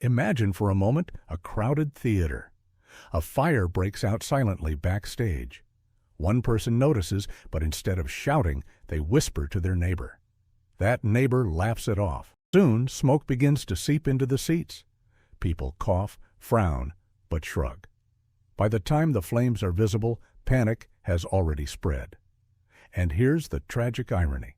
Imagine for a moment a crowded theater. A fire breaks out silently backstage. One person notices, but instead of shouting, they whisper to their neighbor. That neighbor laughs it off. Soon, smoke begins to seep into the seats. People cough, frown, but shrug. By the time the flames are visible, panic has already spread. And here's the tragic irony.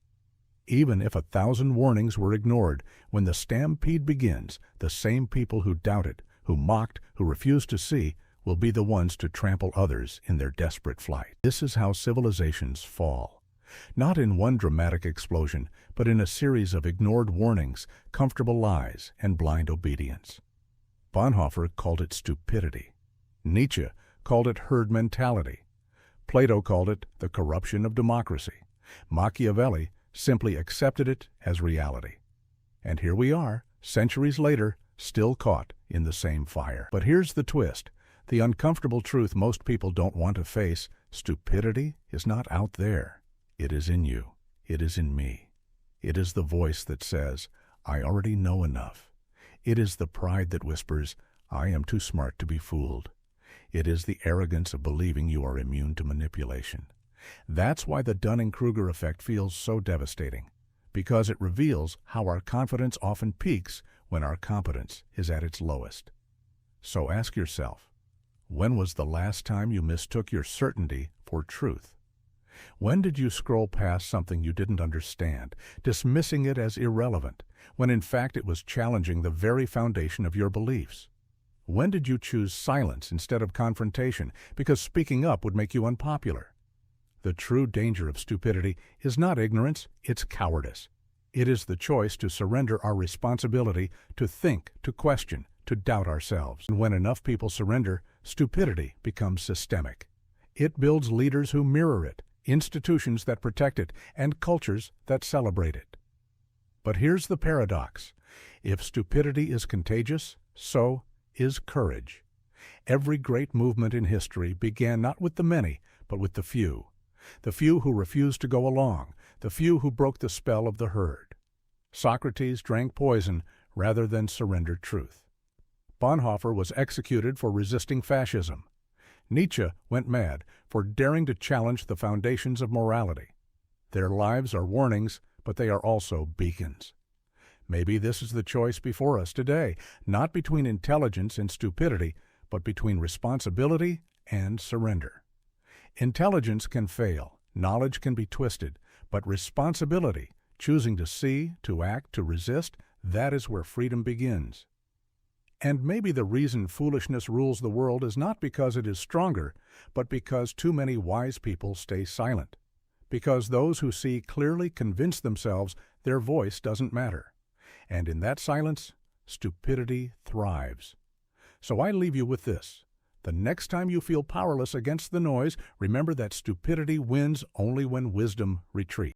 Even if 1,000 warnings were ignored, when the stampede begins, the same people who doubted, who mocked, who refused to see, will be the ones to trample others in their desperate flight. This is how civilizations fall. Not in one dramatic explosion, but in a series of ignored warnings, comfortable lies, and blind obedience. Bonhoeffer called it stupidity. Nietzsche called it herd mentality. Plato called it the corruption of democracy. Machiavelli simply accepted it as reality. And here we are, centuries later, still caught in the same fire. But here's the twist. The uncomfortable truth most people don't want to face: stupidity is not out there. It is in you. It is in me. It is the voice that says, "I already know enough." It is the pride that whispers, "I am too smart to be fooled." It is the arrogance of believing you are immune to manipulation. That's why the Dunning-Kruger effect feels so devastating, because it reveals how our confidence often peaks when our competence is at its lowest. So ask yourself, when was the last time you mistook your certainty for truth? When did you scroll past something you didn't understand, dismissing it as irrelevant, when in fact it was challenging the very foundation of your beliefs? When did you choose silence instead of confrontation because speaking up would make you unpopular? The true danger of stupidity is not ignorance, it's cowardice. It is the choice to surrender our responsibility to think, to question, to doubt ourselves. And when enough people surrender, stupidity becomes systemic. It builds leaders who mirror it, institutions that protect it, and cultures that celebrate it. But here's the paradox. If stupidity is contagious, so is courage. Every great movement in history began not with the many, but with the few. The few who refused to go along, the few who broke the spell of the herd. Socrates drank poison rather than surrender truth. Bonhoeffer was executed for resisting fascism. Nietzsche went mad for daring to challenge the foundations of morality. Their lives are warnings, but they are also beacons. Maybe this is the choice before us today, not between intelligence and stupidity, but between responsibility and surrender. Intelligence can fail, knowledge can be twisted, but responsibility, choosing to see, to act, to resist, that is where freedom begins. And maybe the reason foolishness rules the world is not because it is stronger, but because too many wise people stay silent. Because those who see clearly convince themselves their voice doesn't matter. And in that silence, stupidity thrives. So I leave you with this. The next time you feel powerless against the noise, remember that stupidity wins only when wisdom retreats.